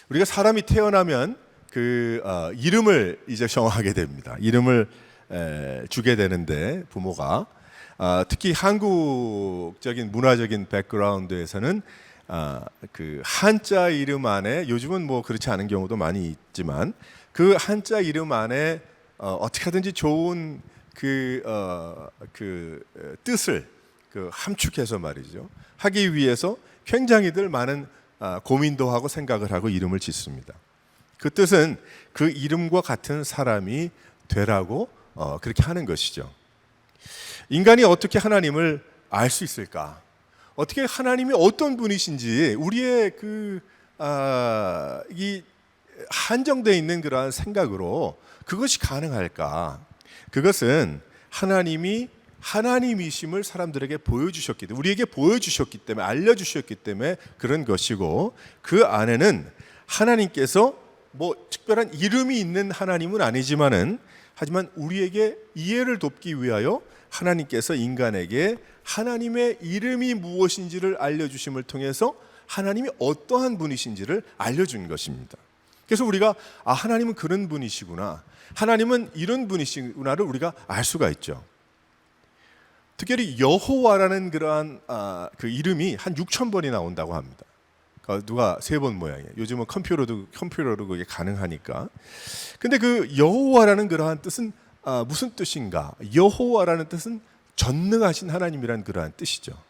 우리가 사람이 태어나면 이름을 이제 정하게 됩니다. 이름을 주게 되는데 부모가 특히 한국적인 문화적인 백그라운드에서는 그 한자 이름 안에, 요즘은 뭐 그렇지 않은 경우도 많이 있지만 그 한자 이름 안에 어떻게 하든지 좋은 뜻을 함축해서 말이죠, 하기 위해서 굉장히들 많은 고민도 하고 생각을 하고 이름을 짓습니다. 그 뜻은 그 이름과 같은 사람이 되라고 그렇게 하는 것이죠. 인간이 어떻게 하나님을 알 수 있을까? 어떻게 하나님이 어떤 분이신지 우리의 이 한정되어 있는 그러한 생각으로 그것이 가능할까? 그것은 하나님이 하나님이심을 사람들에게 보여주셨기 때문에, 우리에게 보여주셨기 때문에, 알려주셨기 때문에 그런 것이고, 그 안에는 하나님께서 뭐 특별한 이름이 있는 하나님은 아니지만은, 하지만 우리에게 이해를 돕기 위하여 하나님께서 인간에게 하나님의 이름이 무엇인지를 알려주심을 통해서 하나님이 어떠한 분이신지를 알려준 것입니다. 그래서 우리가 하나님은 그런 분이시구나, 하나님은 이런 분이시구나를 우리가 알 수가 있죠. 특별히 여호와라는 그러한 이름이 한 6,000번이 나온다고 합니다. 누가 세본 모양이에요. 요즘은 컴퓨터로 그게 가능하니까. 근데 그 여호와라는 그러한 뜻은 무슨 뜻인가? 여호와라는 뜻은 전능하신 하나님이라는 그러한 뜻이죠.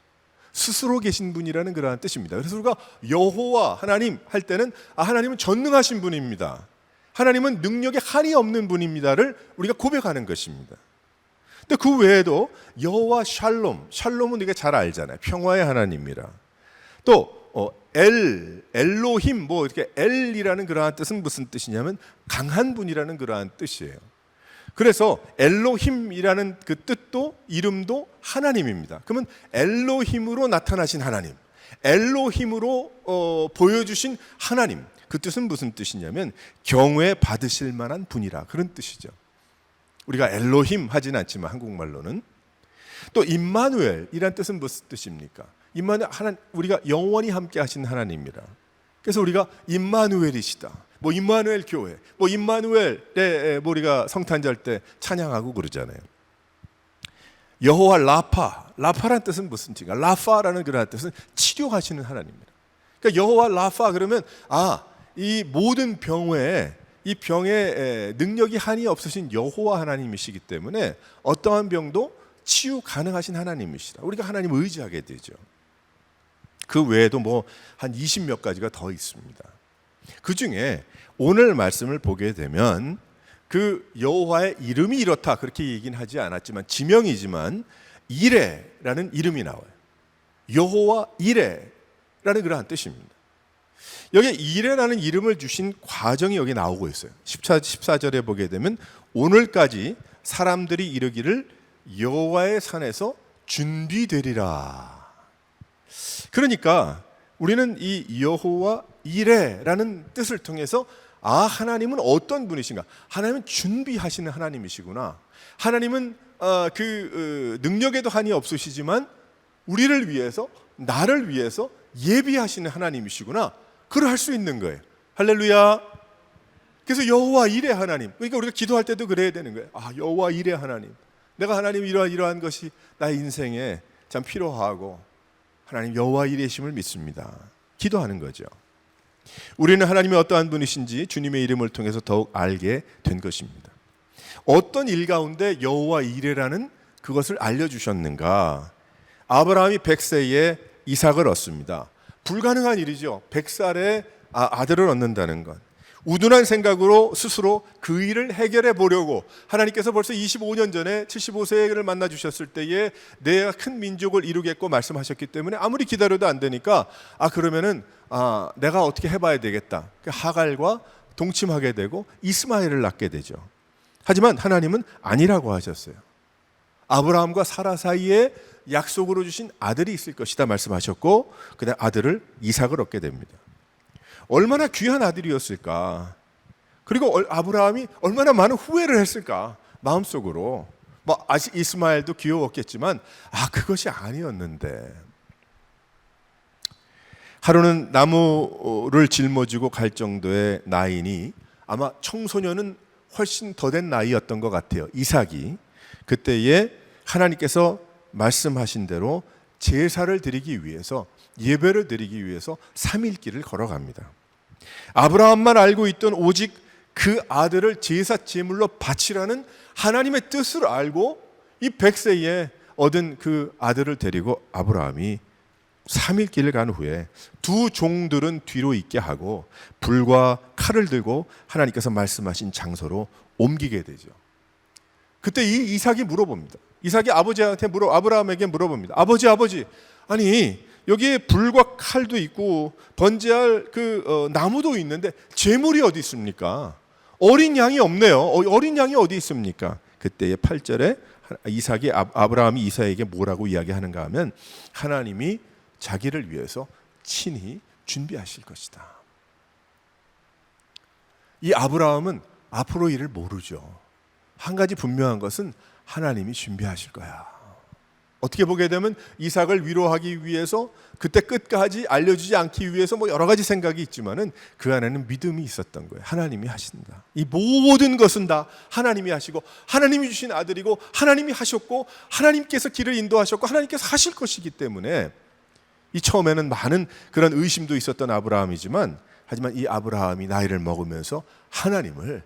스스로 계신 분이라는 그러한 뜻입니다. 그래서 우리가 여호와 하나님 할 때는 하나님은 전능하신 분입니다, 하나님은 능력에 한이 없는 분입니다를 우리가 고백하는 것입니다. 근데 그 외에도 여호와 샬롬은 우리가 잘 알잖아요. 평화의 하나님이라. 또 엘로힘, 뭐 이렇게 엘이라는 그러한 뜻은 무슨 뜻이냐면 강한 분이라는 그러한 뜻이에요. 그래서 엘로힘이라는 그 뜻도 이름도 하나님입니다. 그러면 엘로힘으로 나타나신 하나님, 엘로힘으로 보여주신 하나님, 그 뜻은 무슨 뜻이냐면 경외 받으실 만한 분이라, 그런 뜻이죠. 우리가 엘로힘 하진 않지만 한국말로는. 또 임마누엘이란 뜻은 무슨 뜻입니까? 임마누엘, 우리가 영원히 함께 하신 하나님이라. 그래서 우리가 임마누엘이시다, 뭐 임마누엘 교회, 뭐 임마누엘에 뭐 우리가 성탄절 때 찬양하고 그러잖아요. 여호와 라파란 뜻은 무슨 뜻인가? 라파라는 그런 뜻은 치료하시는 하나님입니다. 그러니까 여호와 라파 그러면 이 모든 이 병에 능력이 한이 없으신 여호와 하나님이시기 때문에 어떠한 병도 치유 가능하신 하나님이시다. 우리가 하나님을 의지하게 되죠. 그 외에도 뭐 한 20몇 가지가 더 있습니다. 그 중에 오늘 말씀을 보게 되면 그 여호와의 이름이 이렇다 그렇게 얘기는 하지 않았지만 지명이지만 이레라는 이름이 나와요. 여호와 이레라는 그러한 뜻입니다. 여기 이레라는 이름을 주신 과정이 여기 나오고 있어요. 14절에 보게 되면 오늘까지 사람들이 이르기를 여호와의 산에서 준비되리라. 그러니까 우리는 이 여호와 이레라는 뜻을 통해서 하나님은 어떤 분이신가? 하나님은 준비하시는 하나님이시구나. 하나님은 능력에도 한이 없으시지만 우리를 위해서, 나를 위해서 예비하시는 하나님이시구나. 그걸 할 수 있는 거예요. 할렐루야. 그래서 여호와 이레 하나님. 그러니까 우리가 기도할 때도 그래야 되는 거예요. 여호와 이레 하나님. 내가 하나님 이러한 것이 나의 인생에 참 필요하고 하나님 여호와 이레심을 믿습니다. 기도하는 거죠. 우리는 하나님이 어떠한 분이신지 주님의 이름을 통해서 더욱 알게 된 것입니다. 어떤 일 가운데 여호와 이레라는 그것을 알려주셨는가? 아브라함이 100세에 이삭을 얻습니다. 불가능한 일이죠. 100살에 아들을 얻는다는 것. 우둔한 생각으로 스스로 그 일을 해결해 보려고 하나님께서 벌써 25년 전에 75세를 만나 주셨을 때에 내가 큰 민족을 이루겠고 말씀하셨기 때문에 아무리 기다려도 안 되니까 그러면은 내가 어떻게 해봐야 되겠다. 하갈과 동침하게 되고 이스마엘을 낳게 되죠. 하지만 하나님은 아니라고 하셨어요. 아브라함과 사라 사이에 약속으로 주신 아들이 있을 것이다 말씀하셨고 그다음 아들을 이삭을 얻게 됩니다. 얼마나 귀한 아들이었을까. 그리고 아브라함이 얼마나 많은 후회를 했을까. 마음속으로 아직 이스마엘도 귀여웠겠지만 그것이 아니었는데 하루는 나무를 짊어지고 갈 정도의 나이니 아마 청소년은 훨씬 더 된 나이였던 것 같아요. 이삭이 그때에 하나님께서 말씀하신 대로 제사를 드리기 위해서, 예배를 드리기 위해서 3일 길을 걸어갑니다. 아브라함만 알고 있던 오직 그 아들을 제사 제물로 바치라는 하나님의 뜻을 알고 이 100세에 얻은 그 아들을 데리고 아브라함이 3일 길을 간 후에 두 종들은 뒤로 있게 하고 불과 칼을 들고 하나님께서 말씀하신 장소로 옮기게 되죠. 그때 이 이삭이 물어봅니다. 이삭이 아브라함에게 물어봅니다. 아버지, 아니 여기에 불과 칼도 있고 번제할 나무도 있는데 제물이 어디 있습니까? 어린 양이 없네요. 어린 양이 어디 있습니까? 그때의 8절에 아브라함이 이삭에게 뭐라고 이야기하는가 하면 하나님이 자기를 위해서 친히 준비하실 것이다. 이 아브라함은 앞으로 일을 모르죠. 한 가지 분명한 것은 하나님이 준비하실 거야. 어떻게 보게 되면 이삭을 위로하기 위해서 그때 끝까지 알려주지 않기 위해서 여러 가지 생각이 있지만은 그 안에는 믿음이 있었던 거예요. 하나님이 하신다. 이 모든 것은 다 하나님이 하시고 하나님이 주신 아들이고 하나님이 하셨고 하나님께서 길을 인도하셨고 하나님께서 하실 것이기 때문에 이 처음에는 많은 그런 의심도 있었던 아브라함이지만 하지만 이 아브라함이 나이를 먹으면서 하나님을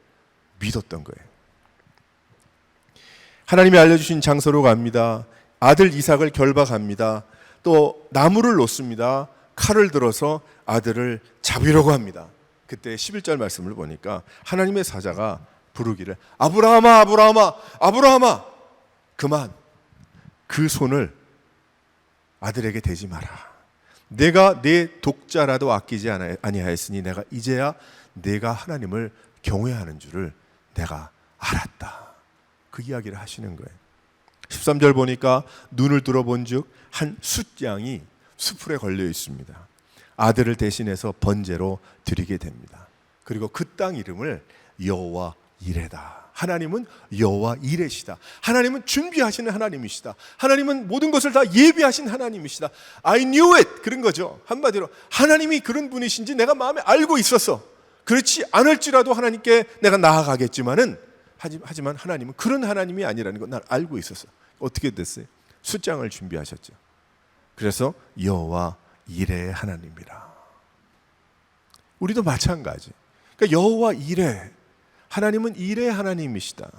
믿었던 거예요. 하나님이 알려주신 장소로 갑니다. 아들 이삭을 결박합니다. 또 나무를 놓습니다. 칼을 들어서 아들을 잡으려고 합니다. 그때 11절 말씀을 보니까 하나님의 사자가 부르기를 아브라함아 그만 그 손을 아들에게 대지 마라. 내가 내 독자라도 아끼지 아니하였으니 내가 이제야 내가 하나님을 경외하는 줄을 내가 알았다. 그 이야기를 하시는 거예요. 13절 보니까 눈을 들어본 즉 한 숫양이 수풀에 걸려 있습니다. 아들을 대신해서 번제로 드리게 됩니다. 그리고 그 땅 이름을 여호와 이레다. 하나님은 여호와 이레시다. 하나님은 준비하시는 하나님이시다. 하나님은 모든 것을 다 예비하신 하나님이시다. I knew it. 그런 거죠. 한마디로 하나님이 그런 분이신지 내가 마음에 알고 있었어. 그렇지 않을지라도 하나님께 내가 나아가겠지만은 하지만 하나님은 그런 하나님이 아니라는 걸 난 알고 있었어. 어떻게 됐어요? 숫장을 준비하셨죠. 그래서 여호와 이레의 하나님이라. 우리도 마찬가지. 그러니까 여호와 이레, 하나님은 이레의 하나님이시다.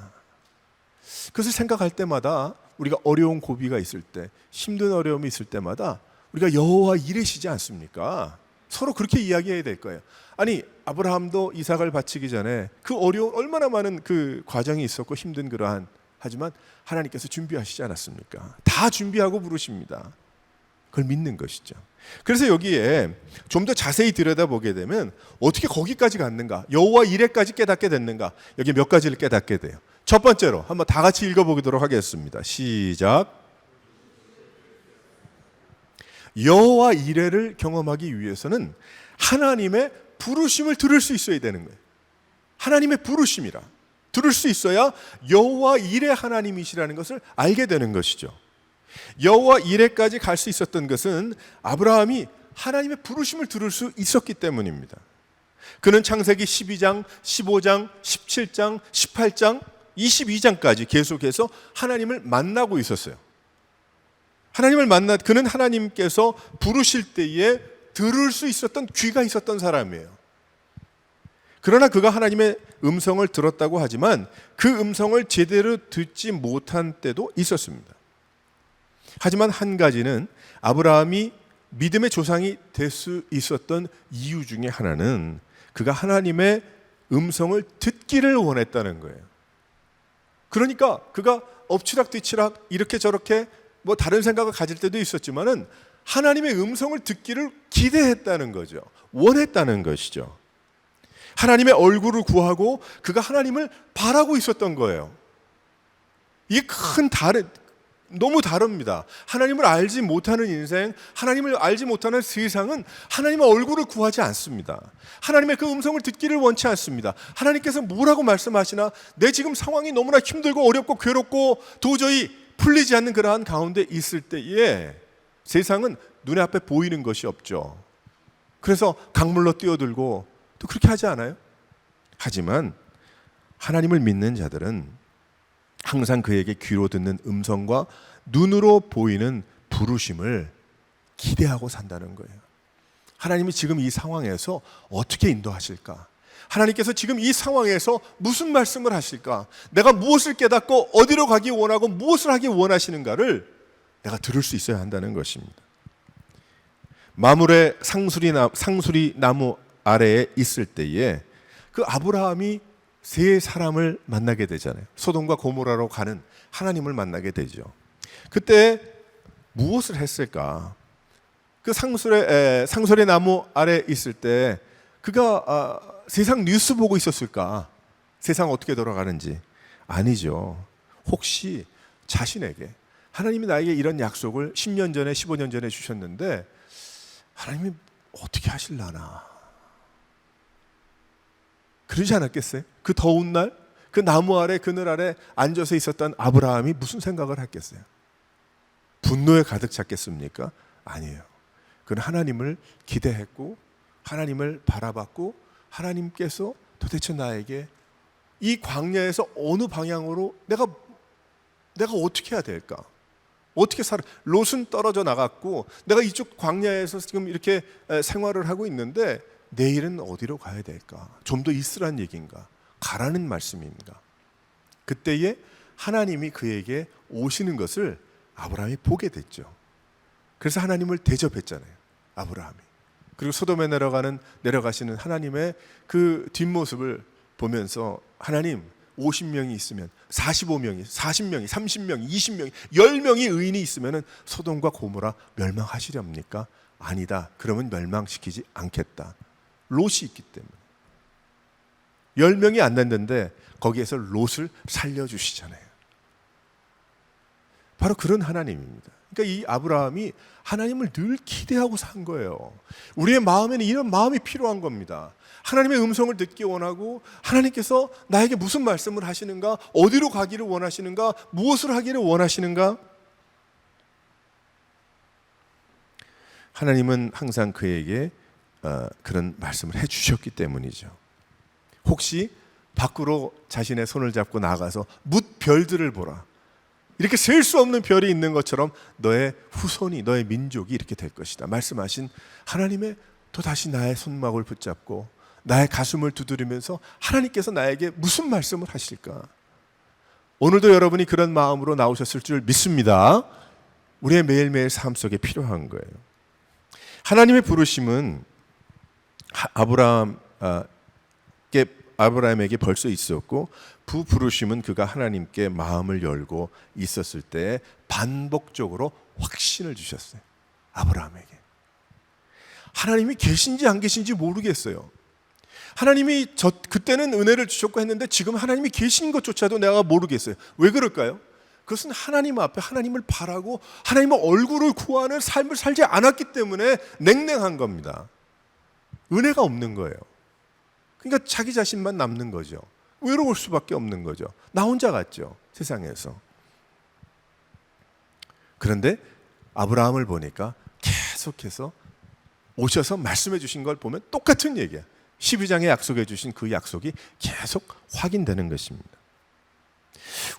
그것을 생각할 때마다 우리가 어려운 고비가 있을 때, 힘든 어려움이 있을 때마다 우리가 여호와 이레시지 않습니까? 서로 그렇게 이야기해야 될 거예요. 아니 아브라함도 이삭을 바치기 전에 그 어려운 얼마나 많은 그 과정이 있었고 힘든 그러한, 하지만 하나님께서 준비하시지 않았습니까? 다 준비하고 부르십니다. 그걸 믿는 것이죠. 그래서 여기에 좀 더 자세히 들여다보게 되면 어떻게 거기까지 갔는가, 여호와 이레까지 깨닫게 됐는가, 여기 몇 가지를 깨닫게 돼요. 첫 번째로 한번 다 같이 읽어보도록 하겠습니다. 시작. 여호와 이레를 경험하기 위해서는 하나님의 부르심을 들을 수 있어야 되는 거예요. 하나님의 부르심이라 들을 수 있어야 여호와 이레 하나님이시라는 것을 알게 되는 것이죠. 여호와 이레까지 갈 수 있었던 것은 아브라함이 하나님의 부르심을 들을 수 있었기 때문입니다. 그는 창세기 12장, 15장, 17장, 18장, 22장까지 계속해서 하나님을 만나고 있었어요. 그는 하나님께서 부르실 때에 들을 수 있었던 귀가 있었던 사람이에요. 그러나 그가 하나님의 음성을 들었다고 하지만 그 음성을 제대로 듣지 못한 때도 있었습니다. 하지만 한 가지는 아브라함이 믿음의 조상이 될 수 있었던 이유 중에 하나는 그가 하나님의 음성을 듣기를 원했다는 거예요. 그러니까 그가 엎치락뒤치락 이렇게 저렇게 다른 생각을 가질 때도 있었지만은 하나님의 음성을 듣기를 기대했다는 거죠. 원했다는 것이죠. 하나님의 얼굴을 구하고 그가 하나님을 바라고 있었던 거예요. 이게 너무 다릅니다. 하나님을 알지 못하는 인생, 하나님을 알지 못하는 세상은 하나님의 얼굴을 구하지 않습니다. 하나님의 그 음성을 듣기를 원치 않습니다. 하나님께서 뭐라고 말씀하시나, 내 지금 상황이 너무나 힘들고 어렵고 괴롭고 도저히 풀리지 않는 그러한 가운데 있을 때에 세상은 눈에 앞에 보이는 것이 없죠. 그래서 강물로 뛰어들고 또 그렇게 하지 않아요? 하지만 하나님을 믿는 자들은 항상 그에게 귀로 듣는 음성과 눈으로 보이는 부르심을 기대하고 산다는 거예요. 하나님이 지금 이 상황에서 어떻게 인도하실까? 하나님께서 지금 이 상황에서 무슨 말씀을 하실까? 내가 무엇을 깨닫고 어디로 가기 원하고 무엇을 하기 원하시는가를 내가 들을 수 있어야 한다는 것입니다. 마물의 상수리 나무 아래에 있을 때에 그 아브라함이 세 사람을 만나게 되잖아요. 소돔과 고모라로 가는 하나님을 만나게 되죠. 그때 무엇을 했을까? 그 상수리 나무 아래 있을 때 그가 세상 뉴스 보고 있었을까? 세상 어떻게 돌아가는지? 아니죠. 혹시 자신에게 하나님이 나에게 이런 약속을 10년 전에 15년 전에 주셨는데 하나님이 어떻게 하실라나? 그러지 않았겠어요? 그 더운 날, 그 나무 아래, 그늘 아래 앉아서 있었던 아브라함이 무슨 생각을 했겠어요? 분노에 가득 찼겠습니까? 아니에요. 그는 하나님을 기대했고 하나님을 바라봤고 하나님께서 도대체 나에게 이 광야에서 어느 방향으로 내가 어떻게 해야 될까? 어떻게 살아? 롯은 떨어져 나갔고 내가 이쪽 광야에서 지금 이렇게 생활을 하고 있는데 내일은 어디로 가야 될까? 좀 더 있으란 얘기인가? 가라는 말씀인가? 그때에 하나님이 그에게 오시는 것을 아브라함이 보게 됐죠. 그래서 하나님을 대접했잖아요. 아브라함이. 그리고 소돔에 내려가시는 하나님의 그 뒷모습을 보면서 하나님 50명이 있으면 45명이, 40명이, 30명이, 20명이, 10명이 의인이 있으면 소돔과 고모라 멸망하시렵니까? 아니다. 그러면 멸망시키지 않겠다. 롯이 있기 때문에. 10명이 안 됐는데 거기에서 롯을 살려주시잖아요. 바로 그런 하나님입니다. 그러니까 이 아브라함이 하나님을 늘 기대하고 산 거예요. 우리의 마음에는 이런 마음이 필요한 겁니다. 하나님의 음성을 듣기 원하고 하나님께서 나에게 무슨 말씀을 하시는가, 어디로 가기를 원하시는가, 무엇을 하기를 원하시는가. 하나님은 항상 그에게 그런 말씀을 해주셨기 때문이죠. 혹시 밖으로 자신의 손을 잡고 나가서 뭇 별들을 보라. 이렇게 셀 수 없는 별이 있는 것처럼 너의 후손이, 너의 민족이 이렇게 될 것이다 말씀하신 하나님의 또다시 나의 손목을 붙잡고 나의 가슴을 두드리면서 하나님께서 나에게 무슨 말씀을 하실까? 오늘도 여러분이 그런 마음으로 나오셨을 줄 믿습니다. 우리의 매일매일 삶 속에 필요한 거예요. 하나님의 부르심은 아브라함에게 벌써 있었고 그 부르심은 그가 하나님께 마음을 열고 있었을 때 반복적으로 확신을 주셨어요. 아브라함에게. 하나님이 계신지 안 계신지 모르겠어요. 하나님이 그때는 은혜를 주셨고 했는데 지금 하나님이 계신 것조차도 내가 모르겠어요. 왜 그럴까요? 그것은 하나님 앞에 하나님을 바라고 하나님의 얼굴을 구하는 삶을 살지 않았기 때문에 냉랭한 겁니다. 은혜가 없는 거예요. 그러니까 자기 자신만 남는 거죠. 외로울 수밖에 없는 거죠. 나 혼자 같죠, 세상에서. 그런데 아브라함을 보니까 계속해서 오셔서 말씀해 주신 걸 보면 똑같은 얘기야. 12장에 약속해 주신 그 약속이 계속 확인되는 것입니다.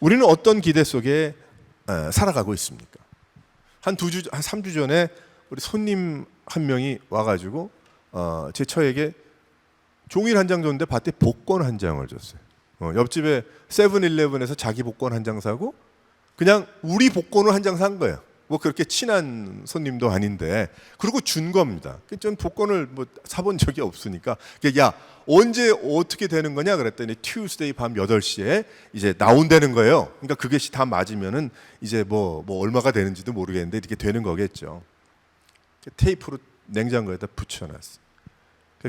우리는 어떤 기대 속에 살아가고 있습니까? 한 3주 전에 우리 손님 한 명이 와가지고 제 처에게 종일 한 장 줬는데 밭에 복권 한 장을 줬어요. 옆집에 세븐일레븐에서 자기 복권 한 장 사고 그냥 우리 복권을 한 장 산 거예요. 뭐 그렇게 친한 손님도 아닌데 그리고 준 겁니다. 전 복권을 뭐 사본 적이 없으니까 야 언제 어떻게 되는 거냐 그랬더니 Tuesday 밤 8시에 이제 나온다는 거예요. 그러니까 그게 다 맞으면은 이제 뭐 얼마가 되는지도 모르겠는데 이렇게 되는 거겠죠. 테이프로 냉장고에다 붙여놨어.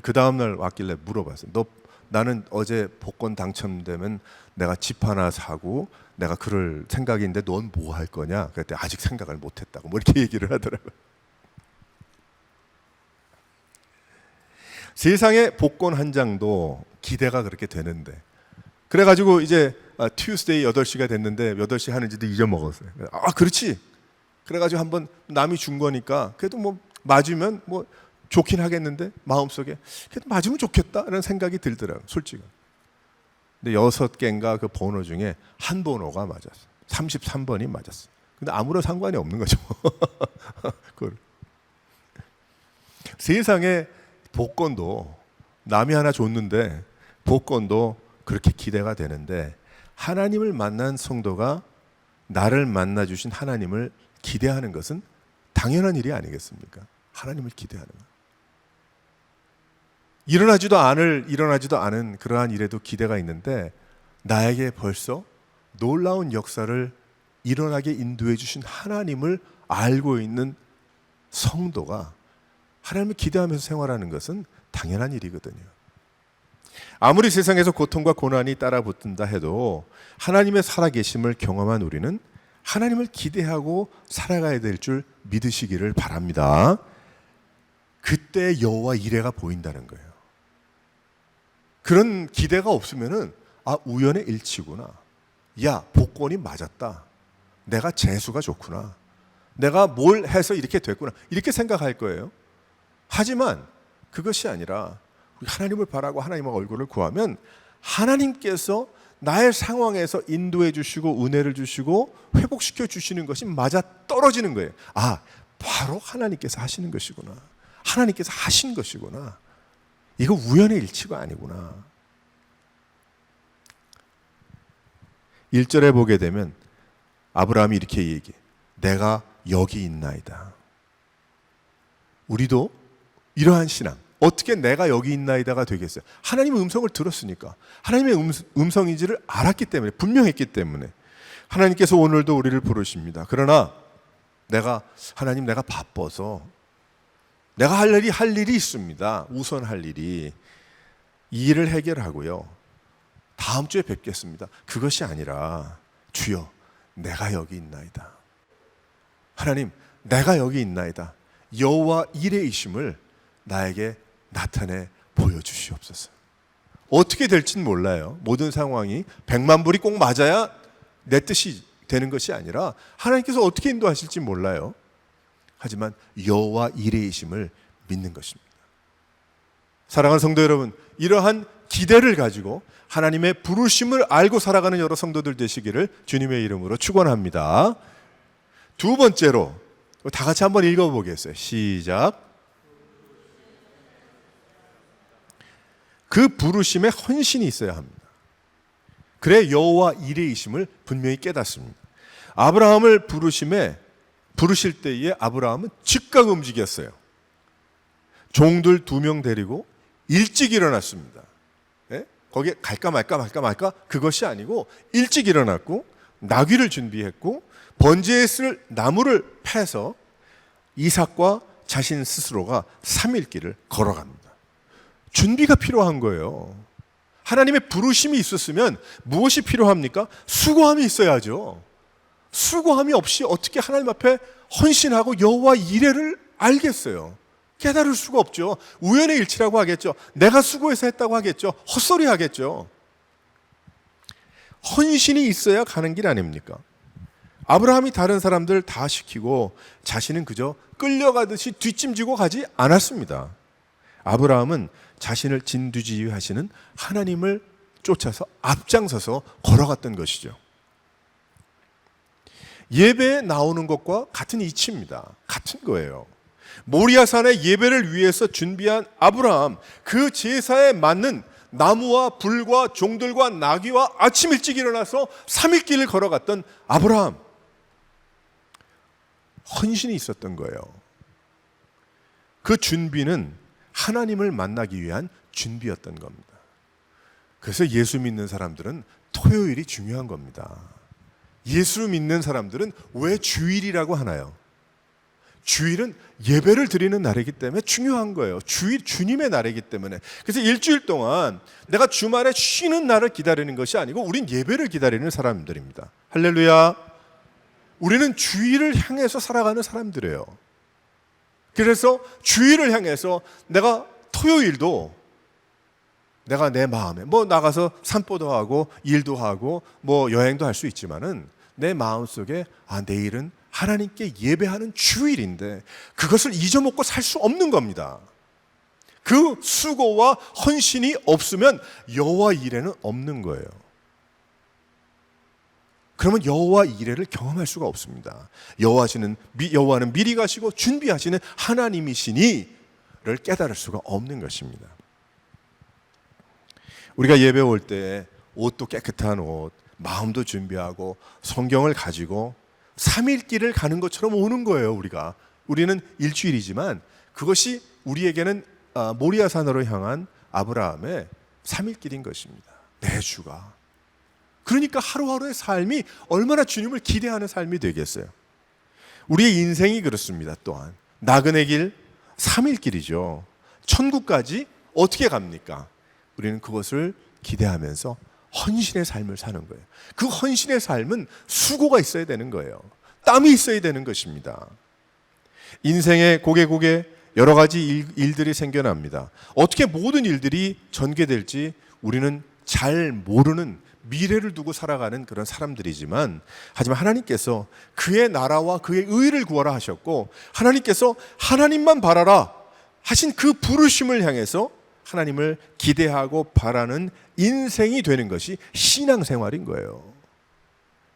그 다음날 왔길래 물어봤어요. 나는 어제 복권 당첨되면 내가 집 하나 사고 내가 그럴 생각인데 넌 뭐 할 거냐? 그랬더니 아직 생각을 못했다고 뭐 이렇게 얘기를 하더라고요. 세상에 복권 한 장도 기대가 그렇게 되는데 그래가지고 이제 Tuesday 8시가 됐는데 8시 하는지도 잊어먹었어요. 그렇지. 그래가지고 한번 남이 준 거니까 그래도 뭐 맞으면 뭐 좋긴 하겠는데 마음속에 그래도 맞으면 좋겠다라는 생각이 들더라고요. 솔직히. 근데 6개인가 그 번호 중에 한 번호가 맞았어요. 33번이 맞았어요. 근데 아무런 상관이 없는 거죠. 세상에 복권도 남이 하나 줬는데 복권도 그렇게 기대가 되는데 하나님을 만난 성도가 나를 만나 주신 하나님을 기대하는 것은 당연한 일이 아니겠습니까? 하나님을 기대하는 것. 일어나지도 않은 그러한 일에도 기대가 있는데 나에게 벌써 놀라운 역사를 일어나게 인도해 주신 하나님을 알고 있는 성도가 하나님을 기대하면서 생활하는 것은 당연한 일이거든요. 아무리 세상에서 고통과 고난이 따라붙는다 해도 하나님의 살아계심을 경험한 우리는 하나님을 기대하고 살아가야 될 줄 믿으시기를 바랍니다. 그때 여호와 이레가 보인다는 거예요. 그런 기대가 없으면은 우연의 일치구나. 야, 복권이 맞았다. 내가 재수가 좋구나. 내가 뭘 해서 이렇게 됐구나. 이렇게 생각할 거예요. 하지만 그것이 아니라 하나님을 바라고 하나님의 얼굴을 구하면 하나님께서 나의 상황에서 인도해 주시고 은혜를 주시고 회복시켜 주시는 것이 맞아 떨어지는 거예요. 바로 하나님께서 하시는 것이구나. 하나님께서 하신 것이구나. 이거 우연의 일치가 아니구나. 1절에 보게 되면 아브라함이 이렇게 얘기해. 내가 여기 있나이다. 우리도 이러한 신앙, 어떻게 내가 여기 있나이다가 되겠어요? 하나님의 음성을 들었으니까, 하나님의 음성인지를 알았기 때문에, 분명했기 때문에 하나님께서 오늘도 우리를 부르십니다. 그러나 하나님 내가 바빠서 내가 할 일이 있습니다. 우선 할 일이 이 일을 해결하고요. 다음 주에 뵙겠습니다. 그것이 아니라 주여 내가 여기 있나이다. 하나님 내가 여기 있나이다. 여호와 이레이심을 나에게 나타내 보여주시옵소서. 어떻게 될지는 몰라요. 모든 상황이 100만 불이 꼭 맞아야 내 뜻이 되는 것이 아니라 하나님께서 어떻게 인도하실지 몰라요. 하지만 여호와 이레이심을 믿는 것입니다. 사랑하는 성도 여러분, 이러한 기대를 가지고 하나님의 부르심을 알고 살아가는 여러 성도들 되시기를 주님의 이름으로 축원합니다. 두 번째로 다 같이 한번 읽어보겠어요. 시작. 그 부르심에 헌신이 있어야 합니다. 그래 여호와 이레이심을 분명히 깨닫습니다. 아브라함을 부르실 때에 아브라함은 즉각 움직였어요. 종들 2명 데리고 일찍 일어났습니다. 거기에 갈까 말까 그것이 아니고 일찍 일어났고 나귀를 준비했고 번제에 쓸 나무를 패서 이삭과 자신 스스로가 3일 길을 걸어갑니다. 준비가 필요한 거예요. 하나님의 부르심이 있었으면 무엇이 필요합니까? 수고함이 있어야죠. 수고함이 없이 어떻게 하나님 앞에 헌신하고 여호와 이레를 알겠어요? 깨달을 수가 없죠. 우연의 일치라고 하겠죠. 내가 수고해서 했다고 하겠죠. 헛소리 하겠죠. 헌신이 있어야 가는 길 아닙니까? 아브라함이 다른 사람들 다 시키고 자신은 그저 끌려가듯이 뒷짐지고 가지 않았습니다. 아브라함은 자신을 진두지휘하시는 하나님을 쫓아서 앞장서서 걸어갔던 것이죠. 예배에 나오는 것과 같은 이치입니다. 같은 거예요. 모리아산의 예배를 위해서 준비한 아브라함, 그 제사에 맞는 나무와 불과 종들과 나귀와 아침 일찍 일어나서 3일 길을 걸어갔던 아브라함. 헌신이 있었던 거예요. 그 준비는 하나님을 만나기 위한 준비였던 겁니다. 그래서 예수 믿는 사람들은 토요일이 중요한 겁니다. 예수 믿는 사람들은 왜 주일이라고 하나요? 주일은 예배를 드리는 날이기 때문에 중요한 거예요. 주일 주님의 날이기 때문에. 그래서 일주일 동안 내가 주말에 쉬는 날을 기다리는 것이 아니고 우린 예배를 기다리는 사람들입니다. 할렐루야. 우리는 주일을 향해서 살아가는 사람들이에요. 그래서 주일을 향해서 내가 토요일도 내가 내 마음에 나가서 산보도 하고 일도 하고 여행도 할 수 있지만은 내 마음속에 내일은 하나님께 예배하는 주일인데 그것을 잊어먹고 살 수 없는 겁니다. 그 수고와 헌신이 없으면 여호와 이레는 없는 거예요. 그러면 여호와 이레를 경험할 수가 없습니다. 여호와는 미리 가시고 준비하시는 하나님이시니를 깨달을 수가 없는 것입니다. 우리가 예배 올 때 옷도 깨끗한 옷, 마음도 준비하고 성경을 가지고 3일길을 가는 것처럼 오는 거예요. 우리는 일주일이지만 그것이 우리에게는 모리아산으로 향한 아브라함의 3일길인 것입니다. 매주가. 그러니까 하루하루의 삶이 얼마나 주님을 기대하는 삶이 되겠어요. 우리의 인생이 그렇습니다. 또한 나그네 길 3일길이죠. 천국까지 어떻게 갑니까? 우리는 그것을 기대하면서 헌신의 삶을 사는 거예요. 그 헌신의 삶은 수고가 있어야 되는 거예요. 땀이 있어야 되는 것입니다. 인생에 고개 여러 가지 일들이 생겨납니다. 어떻게 모든 일들이 전개될지 우리는 잘 모르는 미래를 두고 살아가는 그런 사람들이지만, 하지만 하나님께서 그의 나라와 그의 의를 구하라 하셨고, 하나님께서 하나님만 바라라 하신 그 부르심을 향해서 하나님을 기대하고 바라는 인생이 되는 것이 신앙생활인 거예요.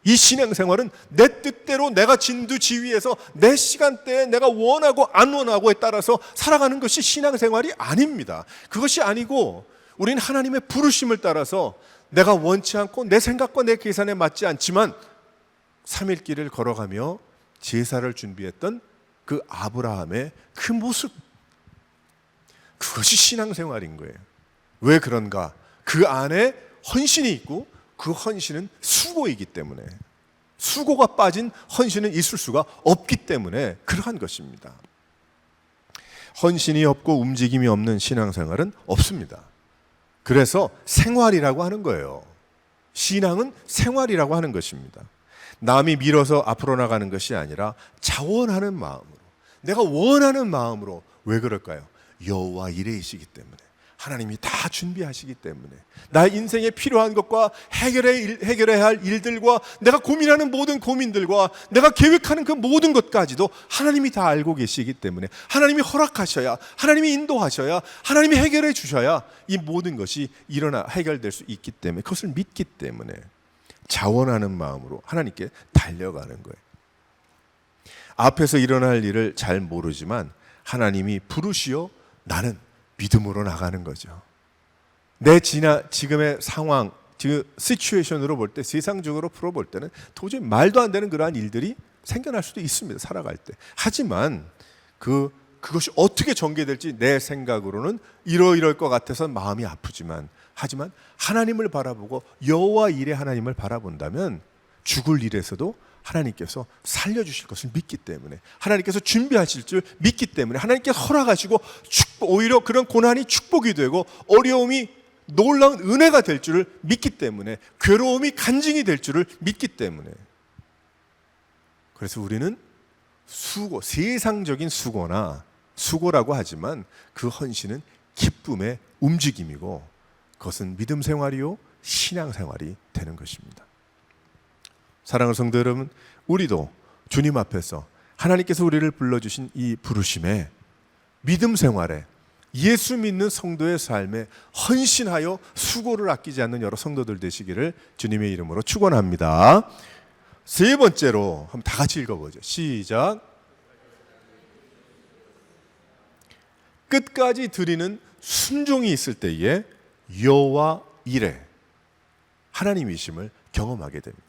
이 신앙생활은 내 뜻대로 내가 진두지휘해서 내 시간대에 내가 원하고 안 원하고에 따라서 살아가는 것이 신앙생활이 아닙니다. 그것이 아니고 우리는 하나님의 부르심을 따라서 내가 원치 않고 내 생각과 내 계산에 맞지 않지만 3일 길을 걸어가며 제사를 준비했던 그 아브라함의 그 모습, 그것이 신앙생활인 거예요. 왜 그런가? 그 안에 헌신이 있고 그 헌신은 수고이기 때문에, 수고가 빠진 헌신은 있을 수가 없기 때문에 그러한 것입니다. 헌신이 없고 움직임이 없는 신앙생활은 없습니다. 그래서 생활이라고 하는 거예요. 신앙은 생활이라고 하는 것입니다. 남이 밀어서 앞으로 나가는 것이 아니라 자원하는 마음으로, 내가 원하는 마음으로. 왜 그럴까요? 여호와 이레이시기 때문에, 하나님이 다 준비하시기 때문에, 나의 인생에 필요한 것과 해결해야 할 일들과 내가 고민하는 모든 고민들과 내가 계획하는 그 모든 것까지도 하나님이 다 알고 계시기 때문에, 하나님이 허락하셔야, 하나님이 인도하셔야, 하나님이 해결해 주셔야 이 모든 것이 해결될 수 있기 때문에, 그것을 믿기 때문에 자원하는 마음으로 하나님께 달려가는 거예요. 앞에서 일어날 일을 잘 모르지만 하나님이 부르시어 나는 믿음으로 나가는 거죠. 내 지금의 상황, 시츄에이션으로 볼 때, 세상적으로 풀어볼 때는 도저히 말도 안 되는 그러한 일들이 생겨날 수도 있습니다. 살아갈 때. 하지만 그것이 어떻게 전개될지 내 생각으로는 이럴 것 같아서 마음이 아프지만, 하지만 하나님을 바라보고 여호와 일의 하나님을 바라본다면 죽을 일에서도 하나님께서 살려주실 것을 믿기 때문에, 하나님께서 준비하실 줄 믿기 때문에, 하나님께서 허락하시고 오히려 그런 고난이 축복이 되고 어려움이 놀라운 은혜가 될 줄을 믿기 때문에, 괴로움이 간증이 될 줄을 믿기 때문에, 그래서 우리는 세상적인 수고라고 하지만 그 헌신은 기쁨의 움직임이고, 그것은 믿음 생활이요 신앙 생활이 되는 것입니다. 사랑하는 성도 여러분, 우리도 주님 앞에서 하나님께서 우리를 불러주신 이 부르심에, 믿음 생활에, 예수 믿는 성도의 삶에 헌신하여 수고를 아끼지 않는 여러 성도들 되시기를 주님의 이름으로 축원합니다. 세 번째로 한번 다 같이 읽어보죠. 시작. 끝까지 드리는 순종이 있을 때에 여호와 이레, 하나님이심을 경험하게 됩니다.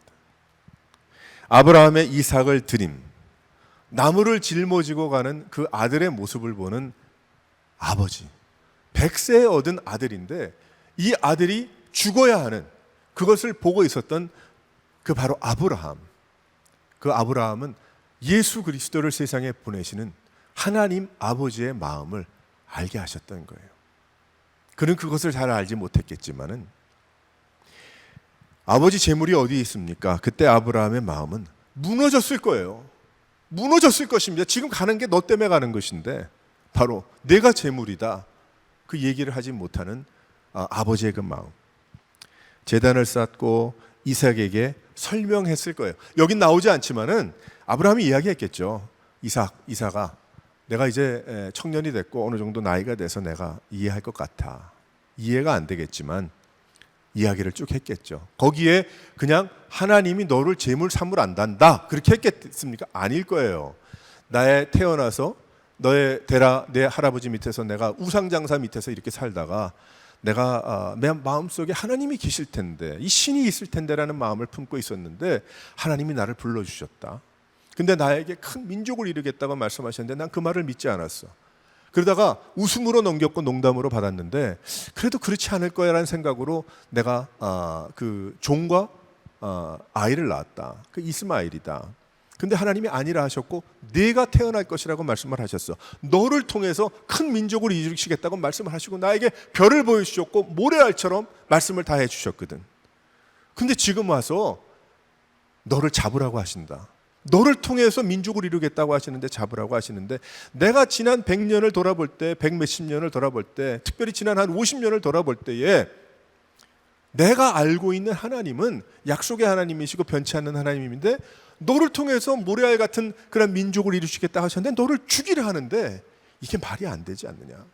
아브라함의 이삭을 드림, 나무를 짊어지고 가는 그 아들의 모습을 보는 아버지, 100세에 얻은 아들인데 이 아들이 죽어야 하는 그것을 보고 있었던 그 바로 아브라함. 그 아브라함은 예수 그리스도를 세상에 보내시는 하나님 아버지의 마음을 알게 하셨던 거예요. 그는 그것을 잘 알지 못했겠지만은, 아버지 재물이 어디에 있습니까? 그때 아브라함의 마음은 무너졌을 거예요. 무너졌을 것입니다. 지금 가는 게 너 때문에 가는 것인데 바로 내가 재물이다, 그 얘기를 하지 못하는 아버지의 그 마음. 제단을 쌓고 이삭에게 설명했을 거예요. 여긴 나오지 않지만은 아브라함이 이야기했겠죠. 이삭아, 내가 이제 청년이 됐고 어느 정도 나이가 돼서 내가 이해할 것 같아. 이해가 안 되겠지만 이야기를 쭉 했겠죠. 거기에 그냥 하나님이 너를 재물 삼을 안단다 그렇게 했겠습니까? 아닐 거예요. 나의 태어나서 너의 내 할아버지 밑에서 내가 우상장사 밑에서 이렇게 살다가 내가 내 마음속에 하나님이 계실 텐데, 이 신이 있을 텐데라는 마음을 품고 있었는데 하나님이 나를 불러주셨다. 근데 나에게 큰 민족을 이루겠다고 말씀하셨는데 난 그 말을 믿지 않았어. 그러다가 웃음으로 넘겼고 농담으로 받았는데 그래도 그렇지 않을 거야라는 생각으로 내가 그 종과 아이를 낳았다. 그 이스마엘이다. 근데 하나님이 아니라 하셨고 네가 태어날 것이라고 말씀을 하셨어. 너를 통해서 큰 민족을 이루시겠다고 말씀을 하시고 나에게 별을 보여주셨고 모래알처럼 말씀을 다 해주셨거든. 근데 지금 와서 너를 잡으라고 하신다. 너를 통해서 민족을 이루겠다고 하시는데 잡으라고 하시는데, 내가 지난 100년을 돌아볼 때, 100몇십 년을 돌아볼 때, 특별히 지난 한 50년을 돌아볼 때에 내가 알고 있는 하나님은 약속의 하나님이시고 변치 않는 하나님인데 너를 통해서 모래알 같은 그런 민족을 이루시겠다 하셨는데 너를 죽이려 하는데 이게 말이 안 되지 않느냐.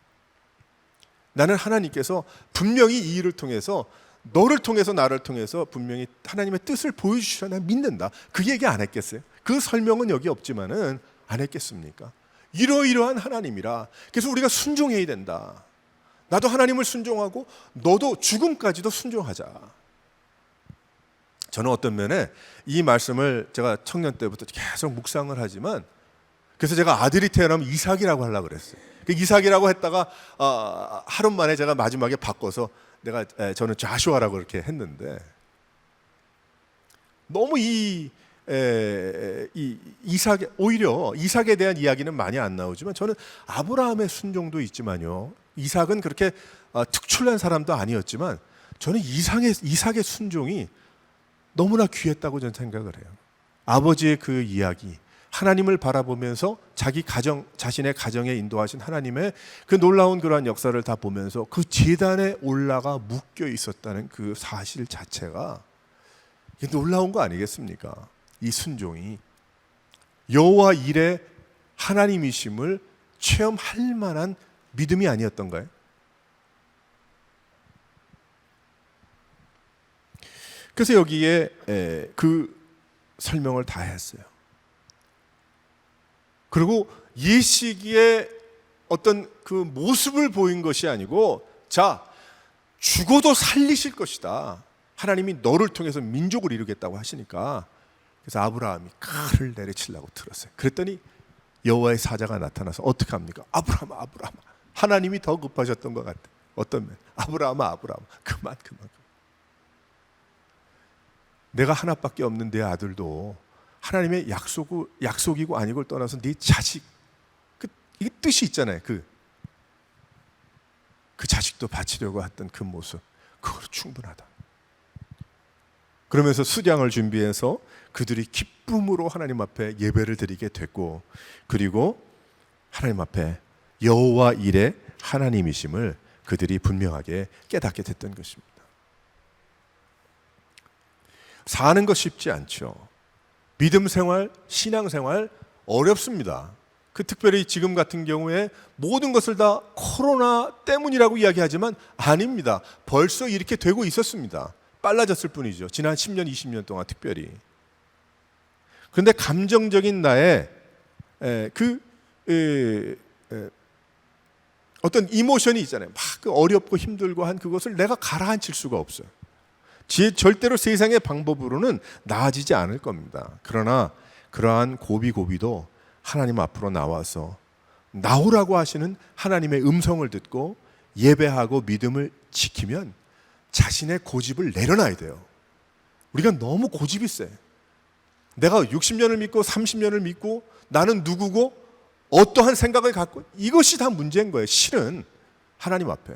나는 하나님께서 분명히 이 일을 통해서 너를 통해서 나를 통해서 분명히 하나님의 뜻을 보여주시라 난 믿는다. 그 얘기 안 했겠어요? 그 설명은 여기 없지만은 안 했겠습니까? 이러이러한 하나님이라. 그래서 우리가 순종해야 된다. 나도 하나님을 순종하고 너도 죽음까지도 순종하자. 저는 어떤 면에 이 말씀을 제가 청년 때부터 계속 묵상을 하지만, 그래서 제가 아들이 태어나면 이삭이라고 하려고 그랬어요. 이삭이라고 했다가 하루 만에 제가 마지막에 바꿔서 저는 자슈아라고 이렇게 했는데, 너무 오히려 이삭에 대한 이야기는 많이 안 나오지만 저는 아브라함의 순종도 있지만요, 이삭은 그렇게 특출난 사람도 아니었지만 저는 이삭의 순종이 너무나 귀했다고 저는 생각을 해요. 아버지의 그 이야기, 하나님을 바라보면서 자신의 가정에 인도하신 하나님의 그 놀라운 그러한 역사를 다 보면서 그 제단에 올라가 묶여 있었다는 그 사실 자체가 놀라운 거 아니겠습니까? 이 순종이 여호와 일의 하나님이심을 체험할 만한 믿음이 아니었던가요? 그래서 여기에 그 설명을 다 했어요. 그리고 이 시기에 어떤 그 모습을 보인 것이 아니고, 자, 죽어도 살리실 것이다. 하나님이 너를 통해서 민족을 이루겠다고 하시니까, 그래서 아브라함이 칼을 내리치려고 들었어요. 그랬더니 여호와의 사자가 나타나서 어떻게 합니까? 아브라함아, 아브라함아. 하나님이 더 급하셨던 것 같아. 어떤 면, 아브라함아, 아브라함아. 그만. 내가 하나밖에 없는 내 아들도 하나님의 약속이고 아니고를 떠나서 네 자식, 이게 뜻이 있잖아요. 그 자식도 바치려고 했던 그 모습, 그거로 충분하다. 그러면서 수량을 준비해서 그들이 기쁨으로 하나님 앞에 예배를 드리게 됐고, 그리고 하나님 앞에 여호와 일의 하나님이심을 그들이 분명하게 깨닫게 됐던 것입니다. 사는 거 쉽지 않죠. 믿음 생활, 신앙 생활 어렵습니다. 특별히 지금 같은 경우에 모든 것을 다 코로나 때문이라고 이야기하지만 아닙니다. 벌써 이렇게 되고 있었습니다. 빨라졌을 뿐이죠. 지난 10년, 20년 동안 특별히. 그런데 감정적인 나의 어떤 이모션이 있잖아요. 막 어렵고 힘들고 한 그것을 내가 가라앉힐 수가 없어요. 절대로 세상의 방법으로는 나아지지 않을 겁니다. 그러나 그러한 고비도 하나님 앞으로 나와서 나오라고 하시는 하나님의 음성을 듣고 예배하고 믿음을 지키면 자신의 고집을 내려놔야 돼요. 우리가 너무 고집이 세. 내가 60년을 믿고 30년을 믿고 나는 누구고 어떠한 생각을 갖고, 이것이 다 문제인 거예요. 실은 하나님 앞에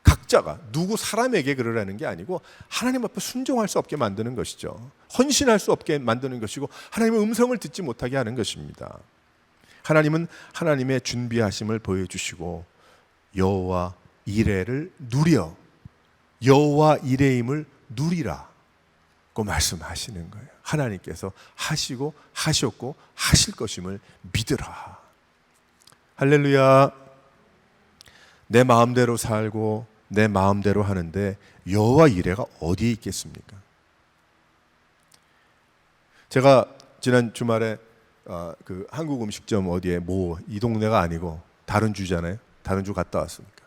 각자가 사람에게 그러라는 게 아니고 하나님 앞에 순종할 수 없게 만드는 것이죠. 헌신할 수 없게 만드는 것이고 하나님의 음성을 듣지 못하게 하는 것입니다. 하나님은 하나님의 준비하심을 보여주시고 여호와 이레를 누려, 여호와 이레임을 누리라고 말씀하시는 거예요. 하나님께서 하시고 하셨고 하실 것임을 믿으라. 할렐루야. 내 마음대로 살고 내 마음대로 하는데 여호와 이레가 어디에 있겠습니까? 제가 지난 주말에 그 한국 음식점 어디에 이 동네가 아니고 다른 주잖아요. 다른 주 갔다 왔으니까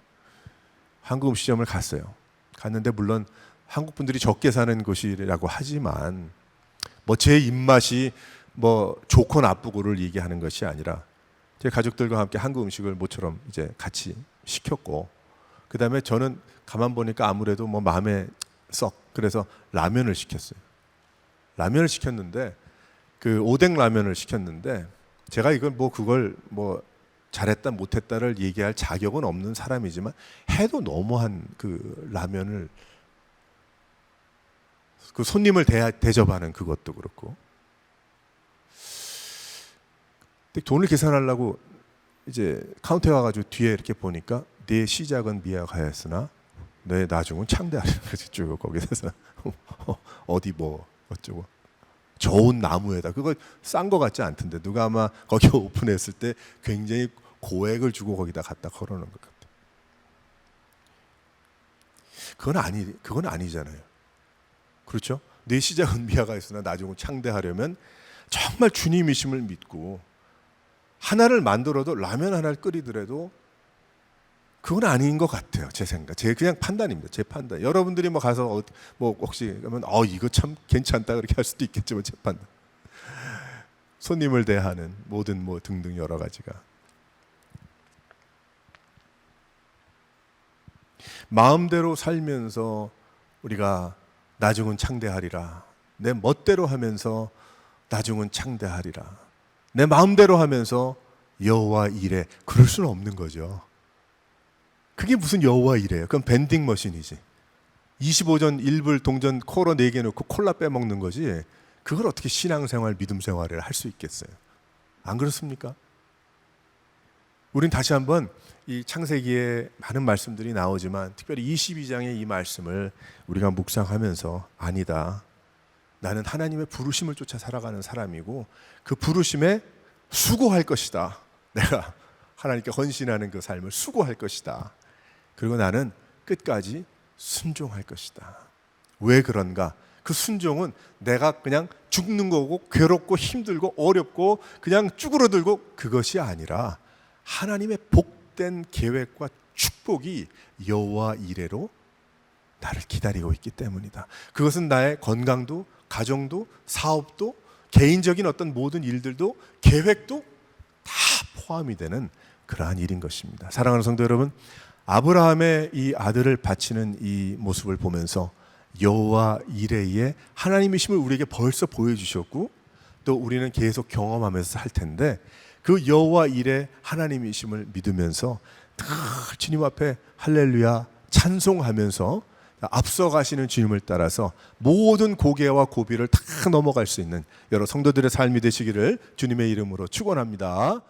한국 음식점을 갔어요. 갔는데 물론 한국 분들이 적게 사는 곳이라고 하지만 제 입맛이 좋고 나쁘고를 얘기하는 것이 아니라 제 가족들과 함께 한국 음식을 모처럼 이제 같이 시켰고, 그 다음에 저는 가만 보니까 아무래도 마음에 그래서 라면을 시켰어요. 라면을 시켰는데 그 오뎅 라면을 시켰는데 제가 이걸 그걸 잘했다 못했다를 얘기할 자격은 없는 사람이지만 해도 너무한 그 라면을 그 손님을 대접하는 그것도 그렇고, 돈을 계산하려고 이제 카운터에 와가지고 뒤에 이렇게 보니까 내 시작은 미약하였으나 내 나중은 창대하리라. 그래서 쭉 거기서 어디 어쩌고 좋은 나무에다, 그거 싼 거 같지 않던데 누가 아마 거기 오픈했을 때 굉장히 고액을 주고 거기다 갖다 걸어놓은 것 같아요. 그건 아니잖아요. 그렇죠? 내 시작은 미아가 있으나 나중은 창대하려면 정말 주님이심을 믿고 하나를 만들어도 라면 하나를 끓이더라도 그건 아닌 것 같아요. 제 생각, 제 그냥 판단입니다. 제 판단. 여러분들이 가서 혹시 그러면 이거 참 괜찮다 그렇게 할 수도 있겠지만 제 판단. 손님을 대하는 모든 등등 여러 가지가 마음대로 살면서 우리가 나중은 창대하리라. 내 멋대로 하면서 나중은 창대하리라. 내 마음대로 하면서 여호와 이레, 그럴 수는 없는 거죠. 그게 무슨 여호와 이레예요? 그건 밴딩 머신이지. 25전 1불 동전 콜어 4개 넣고 콜라 빼먹는 거지. 그걸 어떻게 신앙생활, 믿음생활을 할 수 있겠어요? 안 그렇습니까? 우린 다시 한번 이 창세기에 많은 말씀들이 나오지만 특별히 22장의 이 말씀을 우리가 묵상하면서 아니다, 나는 하나님의 부르심을 쫓아 살아가는 사람이고 그 부르심에 수고할 것이다. 내가 하나님께 헌신하는 그 삶을 수고할 것이다. 그리고 나는 끝까지 순종할 것이다. 왜 그런가? 그 순종은 내가 그냥 죽는 거고 괴롭고 힘들고 어렵고 그냥 쭈그러들고 그것이 아니라 하나님의 복된 계획과 축복이 여호와 이레로 나를 기다리고 있기 때문이다. 그것은 나의 건강도, 가정도, 사업도, 개인적인 어떤 모든 일들도, 계획도 다 포함이 되는 그러한 일인 것입니다. 사랑하는 성도 여러분, 아브라함의 이 아들을 바치는 이 모습을 보면서 여호와 이레의 하나님이심을 우리에게 벌써 보여주셨고 또 우리는 계속 경험하면서 할 텐데, 그 여호와 이레 하나님이심을 믿으면서 늘 주님 앞에 할렐루야 찬송하면서 앞서가시는 주님을 따라서 모든 고개와 고비를 다 넘어갈 수 있는 여러 성도들의 삶이 되시기를 주님의 이름으로 축원합니다.